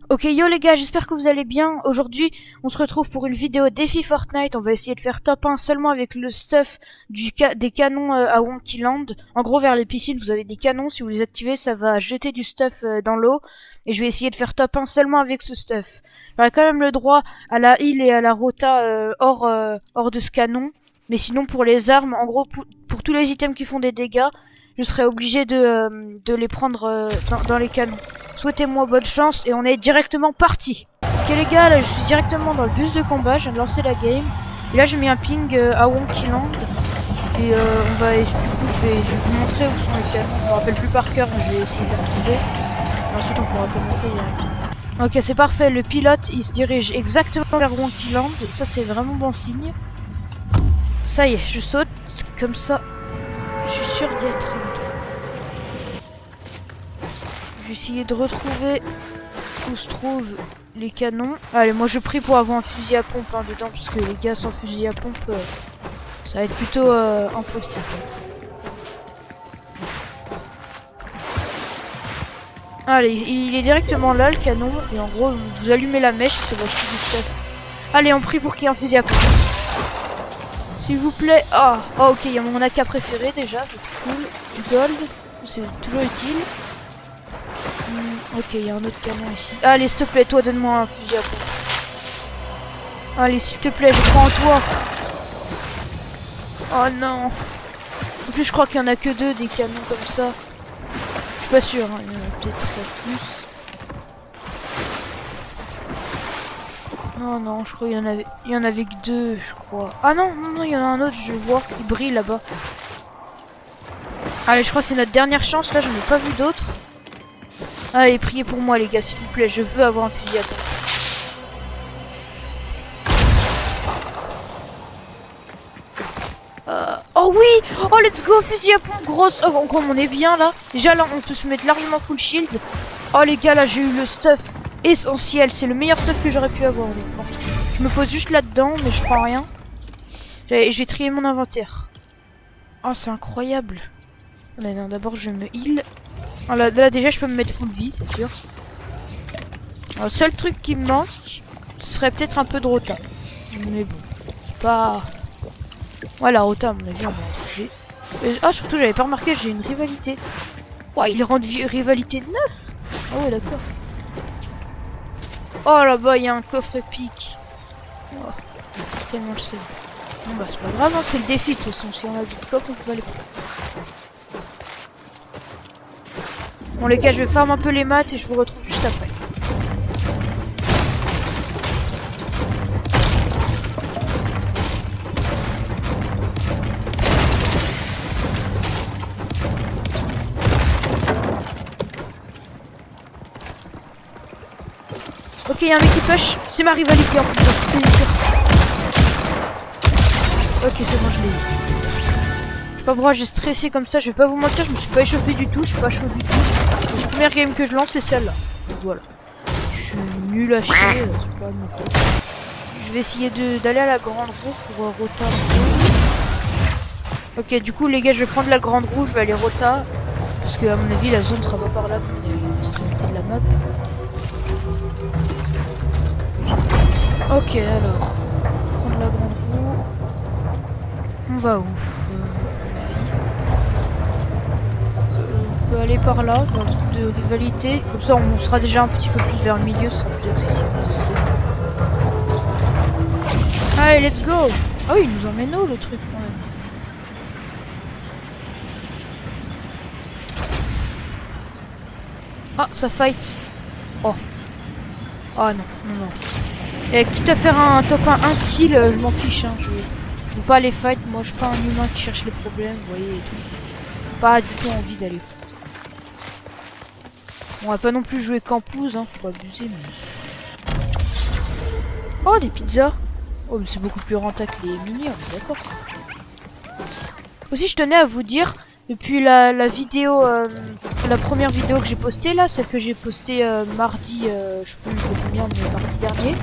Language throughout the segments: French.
Ok, yo les gars, j'espère que vous allez bien. Aujourd'hui, on se retrouve pour une vidéo défi Fortnite. On va essayer de faire top 1 seulement avec le stuff des canons à Wonkyland. En gros, vers les piscines, vous avez des canons. Si vous les activez, ça va jeter du stuff dans l'eau. Et je vais essayer de faire top 1 seulement avec ce stuff. J'aurai quand même le droit à la heal et à la rota hors de ce canon. Mais sinon, pour les armes, en gros, pour tous les items qui font des dégâts, je serai obligé de les prendre dans les canons. Souhaitez-moi bonne chance et on est directement parti. Ok les gars, là je suis directement dans le bus de combat, je viens de lancer la game. Et là j'ai mis un ping à Wonkyland. Et du coup je vais vous montrer où sont les canons. Je me rappelle plus par cœur, mais je vais essayer de les retrouver. Et ensuite on pourra commencer directement. Ok, c'est parfait, le pilote il se dirige exactement vers Wonkyland. Ça c'est vraiment bon signe. Ça y est, je saute comme ça. Je suis sûr d'y être. Je vais essayer de retrouver où se trouvent les canons. Allez, moi je prie pour avoir un fusil à pompe dedans, parce que les gars sans fusil à pompe, ça va être plutôt impossible. Allez, il est directement là le canon, et en gros vous allumez la mèche et ça va jeter du stuff. Allez, on prie pour qu'il y ait un fusil à pompe. S'il vous plaît. Ah, oh, ok, il y a mon AK préféré déjà, c'est cool. Du gold, c'est toujours utile. Ok, il y a un autre canon ici. Allez, s'il te plaît, toi, donne-moi un fusil à pompe. Allez, s'il te plaît, je crois en toi. Oh non. En plus, je crois qu'il y en a que deux des canons comme ça. Je suis pas sûr, hein. Il y en a peut-être plus. Oh non, je crois qu'il y en avait que deux, je crois. Ah non, non, il y en a un autre, je le vois. Il brille là-bas. Allez, je crois que c'est notre dernière chance. Là, j'en ai pas vu d'autres. Allez, priez pour moi les gars, s'il vous plaît, je veux avoir un fusil à pompe. Oh oui. Oh let's go, fusil à pompe, grosse. Oh, comme on est bien là. Déjà là, on peut se mettre largement full shield. Oh les gars, là j'ai eu le stuff essentiel. C'est le meilleur stuff que j'aurais pu avoir honnêtement. Je me pose juste là-dedans, mais je prends rien. Et je vais trier mon inventaire. Oh c'est incroyable. Allez, non, d'abord je me heal. Oh, là déjà je peux me mettre full vie, c'est sûr. Alors, le seul truc qui me manque, ce serait peut-être un peu de rota. Mais bon, c'est pas... Ouais, la rota à mon avis on va en trouver. Ah, surtout j'avais pas remarqué, j'ai une rivalité. Ouais, il rend rivalité 9. Ah ouais, d'accord. Oh là-bas, il y a un coffre épique. Oh, tellement le sais. Bon bah c'est pas grave, hein, c'est le défi de toute façon. Si on a du coffre, on peut pas les prendre. Bon les gars, je vais farm un peu les maths et je vous retrouve juste après. Ok, il y a un mec qui push, c'est ma rivalité en plus. Ok, c'est bon, je l'ai eu. Je sais pas pourquoi j'ai stressé comme ça, je vais pas vous mentir, je me suis pas échauffé du tout, je suis pas chaud du tout. La première game que je lance, c'est celle-là. Donc voilà. Je suis nul à chier, c'est pas ma faute. Je vais essayer d'aller à la grande roue pour rota. Ok, du coup, les gars, je vais prendre la grande roue, je vais aller rota. Parce que, à mon avis, la zone sera pas par là, comme il y a l'extrémité de la map. Ok, alors. Prendre la grande roue. On va où On peut aller par là, vers le truc de rivalité. Comme ça, on sera déjà un petit peu plus vers le milieu, ce sera plus accessible. Allez, let's go! Ah oui, il nous emmène où le truc quand même? Ah, ça fight! Oh! Ah non, non, non. Et quitte à faire un top 1 kill, je m'en fiche. Hein. Je veux pas aller fight. Moi, je suis pas un humain qui cherche les problèmes, vous voyez, et tout. Pas du tout envie d'aller fight. On va pas non plus jouer campouse, hein, faut pas abuser, mais... Oh, des pizzas! Oh, mais c'est beaucoup plus rentable que les mini, on est d'accord. Aussi, je tenais à vous dire, depuis la vidéo, la première vidéo que j'ai postée, là, celle que j'ai postée mardi, je sais plus combien, mais mardi dernier.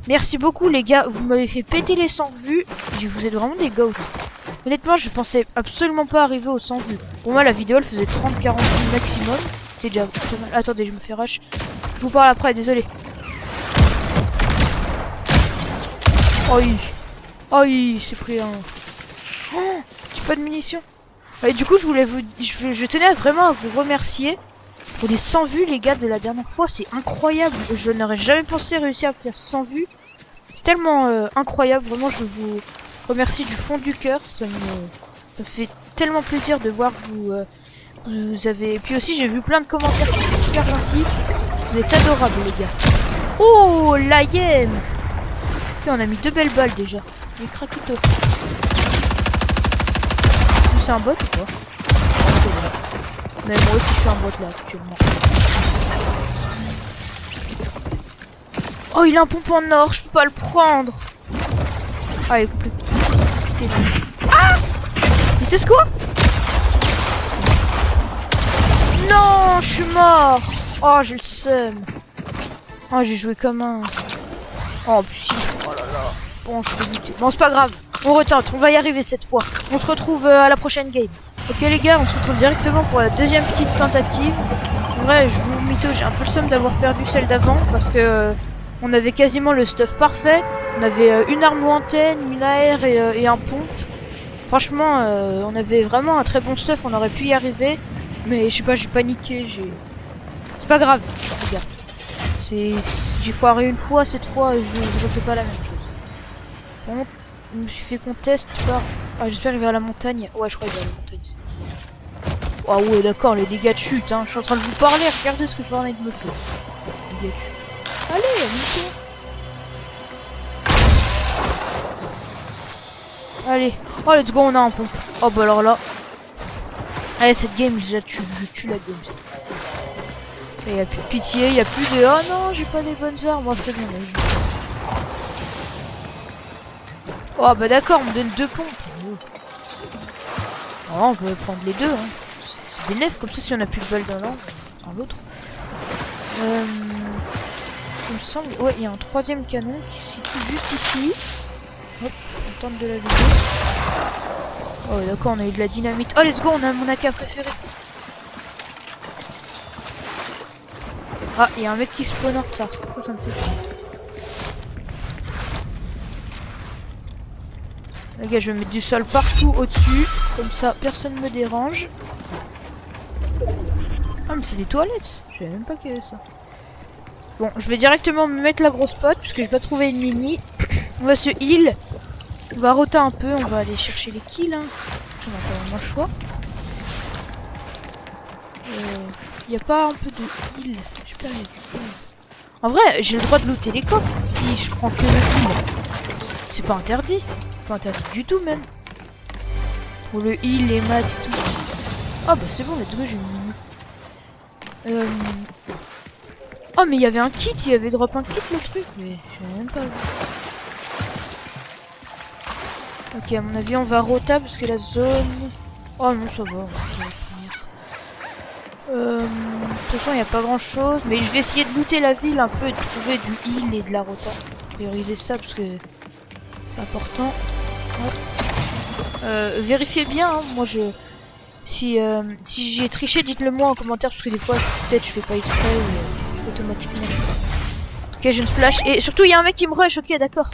Merci beaucoup les gars, vous m'avez fait péter les 100 vues, vous êtes vraiment des goats. Honnêtement, je pensais absolument pas arriver aux 100 vues. Pour moi, la vidéo, elle faisait 30-40 vues maximum. C'était déjà pas mal. Attendez, je me fais rush. Je vous parle après, désolé. Aïe. Aïe, c'est pris un... Oh, j'ai pas de munitions. Et du coup, je tenais vraiment à vous remercier pour les 100 vues, les gars, de la dernière fois. C'est incroyable. Je n'aurais jamais pensé réussir à faire 100 vues. C'est tellement incroyable. Vraiment, je vous remercie du fond du cœur. Ça me fait tellement plaisir de voir que vous avez... Et puis aussi, j'ai vu plein de commentaires qui étaient super gentils. Vous êtes adorables, les gars. Oh, la game. Ok, on a mis 2 belles balles déjà. Les craquitos. C'est un bot ou quoi? Mais moi aussi je suis un bot là actuellement. Oh, il a un pompon en or, je peux pas le prendre. Ah, il est complètement... Ah! Mais c'est ce quoi? Non, je suis mort. Oh, j'ai le seum. Oh, j'ai joué comme un... Oh, putain. Oh là là. Bon, je peux lutter. Bon, c'est pas grave. On retente, on va y arriver cette fois. On se retrouve à la prochaine game. Ok les gars, on se retrouve directement pour la deuxième petite tentative. En vrai, je vous mytho, j'ai un peu le seum d'avoir perdu celle d'avant parce que on avait quasiment le stuff parfait. On avait une arme lointaine, une AR et un pompe. Franchement, on avait vraiment un très bon stuff, on aurait pu y arriver. Mais je sais pas, j'ai paniqué, c'est pas grave, les gars. J'ai foiré une fois, cette fois, je refais pas la même chose. Bon, je me suis fait contest par... Ah, j'espère qu'il va à la montagne. Ouais, je crois qu'il va à la montagne. Ah ouais, d'accord, les dégâts de chute, hein. Je suis en train de vous parler, regardez ce que Fortnite me fait. Dégâts de chute. Allez, nickel. Allez. Oh, let's go, on a un pompe. Oh, bah alors là. Allez, cette game, déjà, je tue la game cette fois. Il n'y a plus de pitié, il n'y a plus de... Oh non, j'ai pas les bonnes armes. Moi, c'est bon, là. Oh, bah d'accord, on me donne 2 pompes. Oh, on peut prendre les deux, hein. C'est bénéf, comme ça si on a plus de balles dans l'autre. Il me semble... Ouais, il y a un 3e canon qui se situe juste ici. Hop, on tente de la viser. Oh d'accord, on a eu de la dynamite. Oh let's go, on a mon AK préféré. Ah, il y a un mec qui spawn en retard. Ça me fait peur. Les gars, je vais mettre du sol partout au-dessus. Comme ça, personne ne me dérange. Ah, mais c'est des toilettes. Je savais même pas qu'il y avait ça. Bon, je vais directement me mettre la grosse pote. Parce que j'ai pas trouvé une mini. On va se heal. On va roter un peu. On va aller chercher les kills. Hein. On a pas vraiment le choix. Il n'y a pas un peu de heal. Je perds les heal. En vrai, j'ai le droit de looter les coffres. Si je prends que le heal. C'est pas interdit. Pas interdit du tout même. Pour le heal, les maths et tout. Ah bah c'est bon, let's go, j'ai une mini. Oh mais il y avait un kit, il y avait drop un kit le truc, mais je même pas vu. Ok, à mon avis on va rota parce que la zone... Oh non ça va, on va finir. De toute façon il n'y a pas grand chose, mais je vais essayer de looter la ville un peu et de trouver du heal et de la rota. Prioriser ça parce que c'est important. Ouais. Vérifiez bien, hein. Moi je... Si j'ai triché, dites-le moi en commentaire parce que des fois peut-être je fais pas exprès ou automatiquement. Ok, je me splash et surtout il y a un mec qui me rush. Ok, d'accord.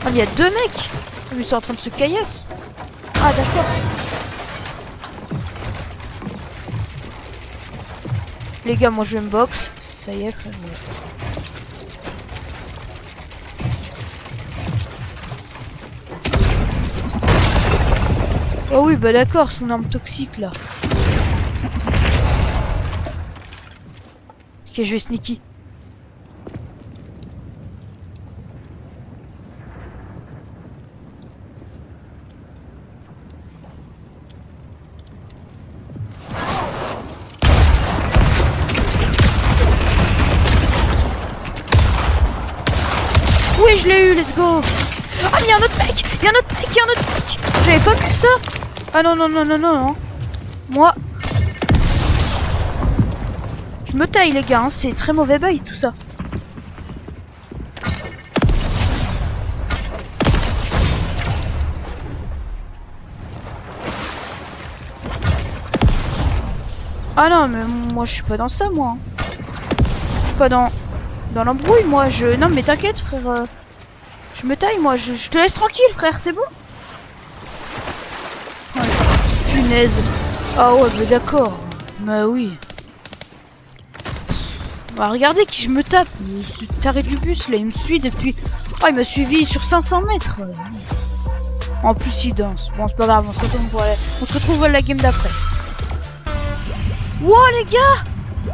Ah mais il y a 2 mecs. Ils sont en train de se caillasse. Ah d'accord. Les gars, moi je vais me box. Ça y est. Oh oui, bah d'accord, son arme toxique là. Ok, je vais sneaky. Oui, je l'ai eu, let's go. Ah, mais il y a un autre mec. Il y a un autre mec, il y a un autre mec. J'avais pas vu ça. Ah non, non, non, non, non, non. Moi... Je me taille les gars, hein. C'est très mauvais bail tout ça. Ah non, mais moi je suis pas dans ça, moi. Je suis pas dans l'embrouille, moi. Non, mais t'inquiète, frère. Je me taille, moi. Je te laisse tranquille, frère, c'est bon. Ouais. Punaise. Ah ouais, bah d'accord. Bah oui. Bah regardez qui je me tape. Ce taré du bus, là, il me suit depuis... Oh, il m'a suivi sur 500 mètres. En plus, il danse. Bon, c'est pas grave, on se retrouve à la game d'après. Wow, les gars!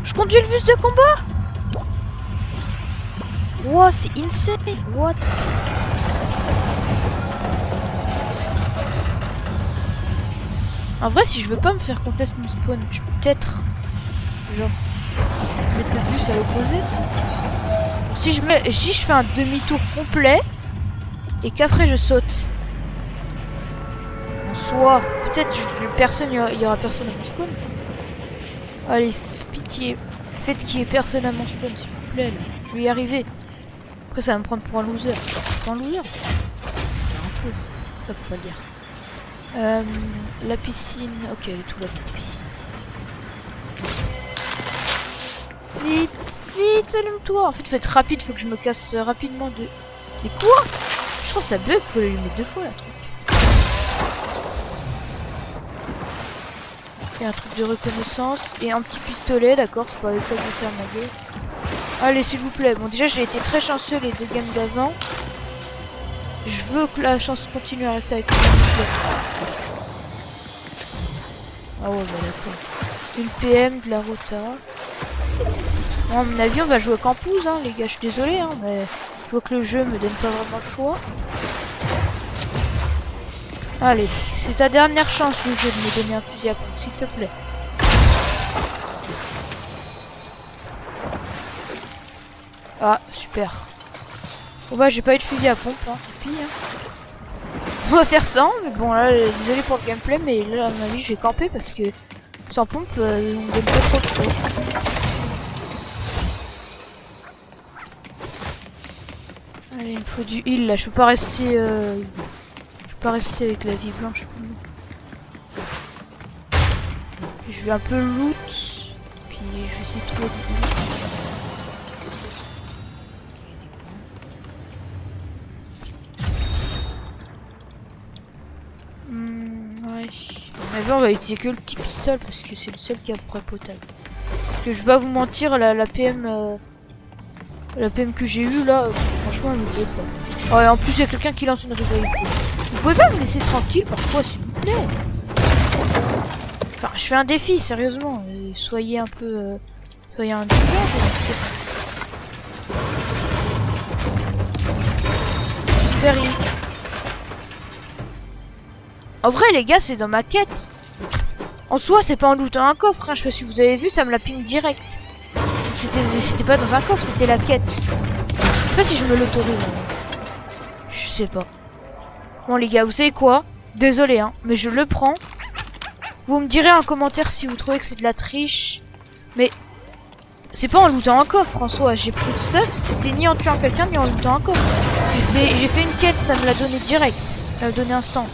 Je conduis le bus de combat! Wow, c'est insane! What? En vrai, si je veux pas me faire contest mon spawn, je peux peut-être... Genre... mettre le bus à l'opposé. Si je fais un demi-tour complet... Et qu'après je saute... En soi... Peut-être il y aura personne à mon spawn. Allez, pitié. Faites qu'il y ait personne à mon spawn, s'il vous plaît. Là. Je vais y arriver. Après, ça va me prendre pour un loser. Pour un loser. Un peu. Ça, faut pas le dire. La piscine. Ok, elle est tout là, la piscine. Vite, vite, allume-toi. En fait, faut être rapide. Faut que je me casse rapidement de... Mais quoi? Je crois que ça bug. Faut l'allumer 2 fois, la truc. Il y a un truc de reconnaissance et un petit pistolet, d'accord, c'est pas avec ça que je vais faire ma gueule. Allez, s'il vous plaît. Bon, déjà, j'ai été très chanceux les 2 games d'avant. Je veux que la chance continue à rester avec moi. Ah ouais, bah d'accord. Une PM, de la rota. Bon, à mon avis, on va jouer Campus, hein, les gars. Je suis désolé, hein, mais je vois que le jeu me donne pas vraiment le choix. Allez, c'est ta dernière chance, le jeu, de me donner un fusil à pompe, s'il te plaît. Ah, super. Bon bah, j'ai pas eu de fusil à pompe, hein, tant pis. Hein. On va faire sans, mais bon, là, désolé pour le gameplay, mais là, à mon avis, je vais camper parce que sans pompe, on me donne pas trop de choses. Allez, il me faut du heal, là, je peux pas rester... avec la vie blanche. Je vais un peu loot. Puis je vais essayer de trouver du loot. Ouais. Mais on va utiliser que le petit pistolet parce que c'est le seul qui est à peu près potable. Parce que je vais pas vous mentir, la PM... la PM que j'ai eue là, franchement elle me plaît pas. Oh, et en plus il y a quelqu'un qui lance une rivalité. Vous pouvez pas me laisser tranquille parfois s'il vous plaît. Enfin je fais un défi sérieusement. Soyez un peu... soyez indulgents. J'espère En vrai les gars c'est dans ma quête. En soi c'est pas en lootant un coffre, hein. Je sais pas si vous avez vu, ça me la ping direct. C'était pas dans un coffre, c'était la quête. Je sais pas si je me l'autorise. Je sais pas. Bon les gars, vous savez quoi? Désolé hein, mais je le prends. Vous me direz en commentaire si vous trouvez que c'est de la triche. Mais c'est pas en lootant un coffre en soi. J'ai pris de stuff, c'est ni en tuant quelqu'un ni en lootant un coffre. J'ai fait une quête, ça me l'a donné direct. Ça m'a donné instant.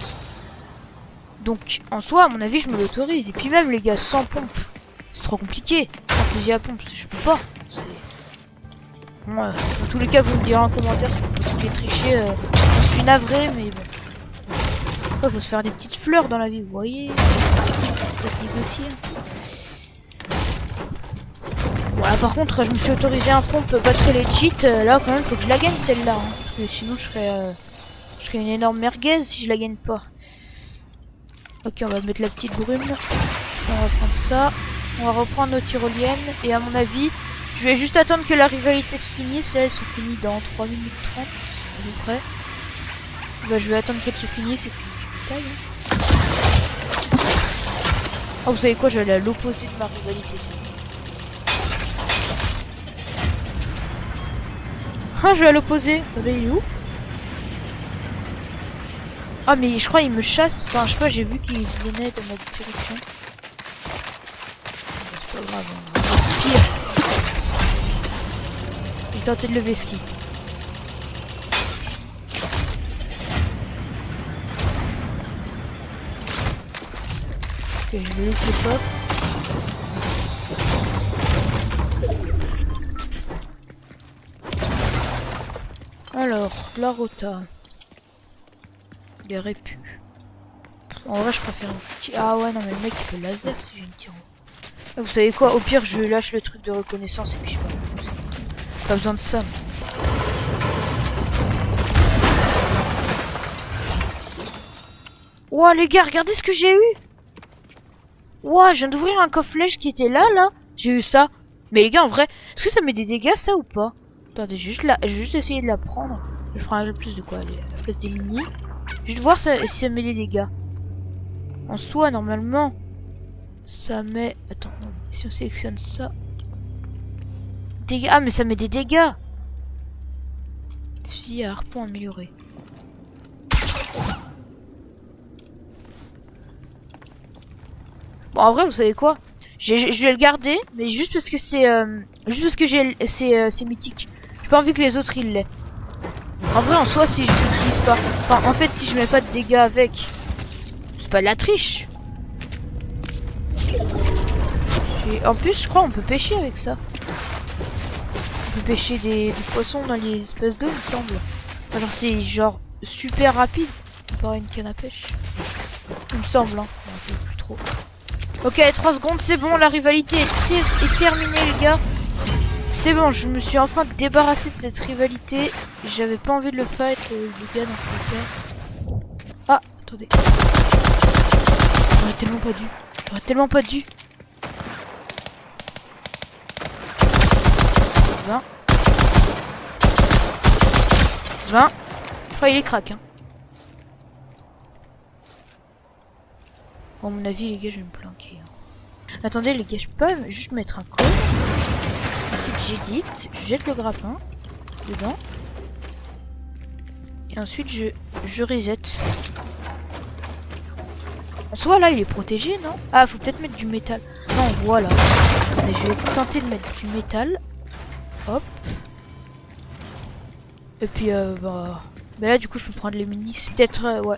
Donc en soi, à mon avis, je me l'autorise. Et puis même les gars, sans pompe. C'est trop compliqué. Un fusil à pompe, je peux pas. Bon, dans tous les cas, vous me direz en commentaire si vous pensez que j'ai triché. Je suis navré, mais bon. Après, faut se faire des petites fleurs dans la vie, vous voyez. Peut-être négocier. Bon, là, par contre, je me suis autorisé un pompe pas très legit. Là, quand même, faut que je la gagne celle-là. Hein, parce que sinon, je serais une énorme merguez si je la gagne pas. Ok, on va mettre la petite brume. On va prendre ça. On va reprendre nos tyroliennes. Et à mon avis, je vais juste attendre que la rivalité se finisse. Là, elle se finit dans 3 minutes 30 à peu près. Bah, je vais attendre qu'elle se finisse et puis je taille. Hein. Oh, vous savez quoi? Je vais aller à l'opposé de ma rivalité. Ah, je vais à l'opposé. Attendez, il est où? Ah, mais je crois qu'il me chasse. Enfin, je sais pas, j'ai vu qu'il venait de ma direction. C'est pas grave. Hein. Pire. J'ai tenté de lever ski. Ok, je vais laisser le pop. La rota. Il aurait pu. En vrai, je préfère une petite... Ah ouais, non, mais le mec, il peut laser si j'ai une tiro. Vous savez quoi? Au pire, je lâche le truc de reconnaissance et puis je m'en fous. Pas besoin de ça. Ouah, les gars, regardez ce que j'ai eu. Ouah, je viens d'ouvrir un coffre-flèche qui était là. J'ai eu ça. Mais les gars, en vrai, est-ce que ça met des dégâts, ça, ou pas? Attendez, juste essayer de la prendre. Je prends un peu plus de quoi? Allez, à la place des mini. Juste voir si ça met des dégâts. En soi, normalement, ça met... Attends, si on sélectionne ça... Dégâts... Ah, mais ça met des dégâts. Fusil à harpon amélioré. Bon, en vrai, vous savez quoi? Je vais le garder, mais juste parce que c'est... juste parce que c'est mythique. J'ai pas envie que les autres, ils l'aient. En vrai, en soi, si je l'utilise pas... Enfin, en fait, si je mets pas de dégâts avec... C'est pas de la triche. En plus, je crois on peut pêcher avec ça. On peut pêcher des poissons dans les espèces d'eau, il me semble. Enfin, genre, c'est genre super rapide. Par une canne à pêche. Il me semble, hein. Non, plus trop. Ok, 3 secondes, c'est bon. La rivalité est terminée, les gars. C'est bon, je me suis enfin débarrassé de cette rivalité. J'avais pas envie de le fight, le gars, dans tous les cas. Ah, attendez. J'aurais tellement pas dû. J'aurais tellement pas dû. 20. Oh, il est crack, hein. Bon, à mon avis, les gars, je vais me planquer. Hein. Attendez, les gars, je peux juste mettre un code. Ensuite, j'édite. Je jette le grappin dedans. Et ensuite, je reset. En soi, là, il est protégé, non? Ah, faut peut-être mettre du métal. Non, voilà. Attendez, je vais tenter de mettre du métal. Hop. Et puis, bah là, du coup, je peux prendre les minis. C'est peut-être, ouais.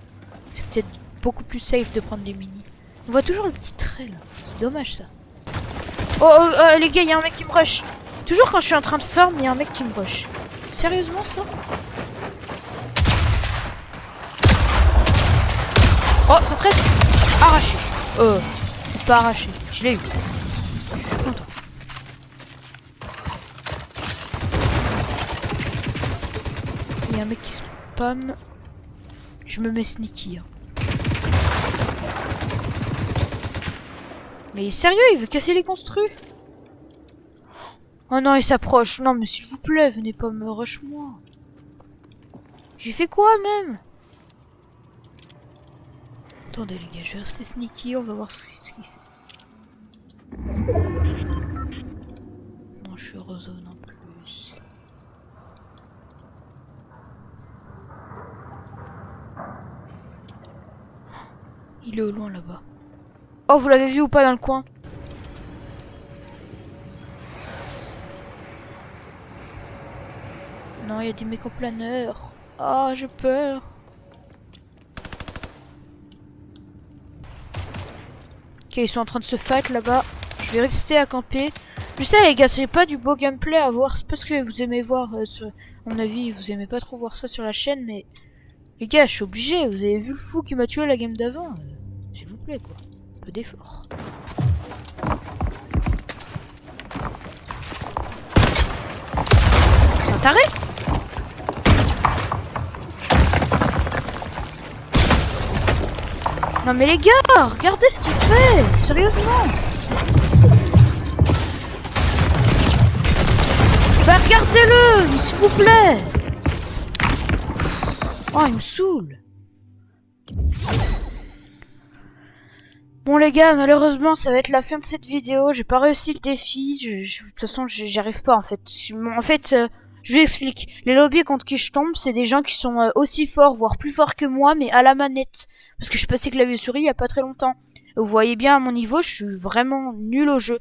C'est peut-être beaucoup plus safe de prendre des minis. On voit toujours le petit trait, là. C'est dommage, ça. Oh, les gars, il y a un mec qui me rush. Toujours quand je suis en train de farm, il y a un mec qui me rush. Sérieusement, ça? Oh, ça traite. Arraché. Pas arraché. Je l'ai eu. Je suis content. Il y a un mec qui spam. Je me mets sneaky. Hein. Mais sérieux, il veut casser les construits. Oh non, il s'approche. Non, mais s'il vous plaît, venez pas me rush moi. J'ai fait quoi même? Attendez les gars, je vais rester sneaky, on va voir ce qu'il fait. Non, je suis eurozone en plus. Il est au loin là-bas. Oh, vous l'avez vu ou pas dans le coin? Non, il y a des mecs en planeur. Ah, j'ai peur. Ok, ils sont en train de se fight là-bas. Je vais rester à camper. Je sais les gars, c'est pas du beau gameplay à voir. C'est parce que vous aimez voir, à mon avis, vous aimez pas trop voir ça sur la chaîne. Mais les gars, je suis obligé. Vous avez vu le fou qui m'a tué la game d'avant. S'il vous plaît, quoi. Un peu d'effort. C'est un taré? Non mais les gars, regardez ce qu'il fait. Sérieusement. Bah regardez-le, s'il vous plaît. Oh, il me saoule. Bon les gars, malheureusement ça va être la fin de cette vidéo. J'ai pas réussi le défi. De toute façon, j'y arrive pas en fait. En fait, je vous explique. Les lobbies contre qui je tombe, c'est des gens qui sont aussi forts, voire plus forts que moi, mais à la manette. Parce que je suis passé clavier souris il y a pas très longtemps. Et vous voyez bien à mon niveau, je suis vraiment nul au jeu.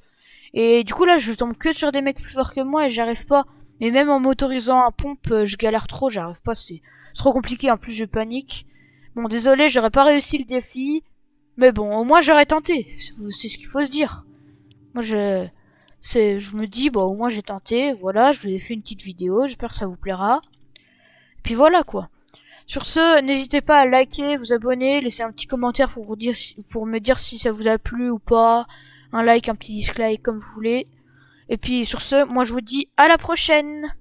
Et du coup là, je tombe que sur des mecs plus forts que moi et j'arrive pas. Mais même en m'autorisant un pompe, je galère trop, j'arrive pas. C'est trop compliqué. En plus, je panique. Bon, désolé, j'aurais pas réussi le défi. Mais bon, au moins j'aurais tenté. C'est ce qu'il faut se dire. Moi, je me dis, bon, au moins j'ai tenté. Voilà, je vous ai fait une petite vidéo. J'espère que ça vous plaira. Puis voilà quoi. Sur ce, n'hésitez pas à liker, vous abonner, laisser un petit commentaire pour pour me dire si ça vous a plu ou pas. Un like, un petit dislike comme vous voulez. Et puis sur ce, moi je vous dis à la prochaine.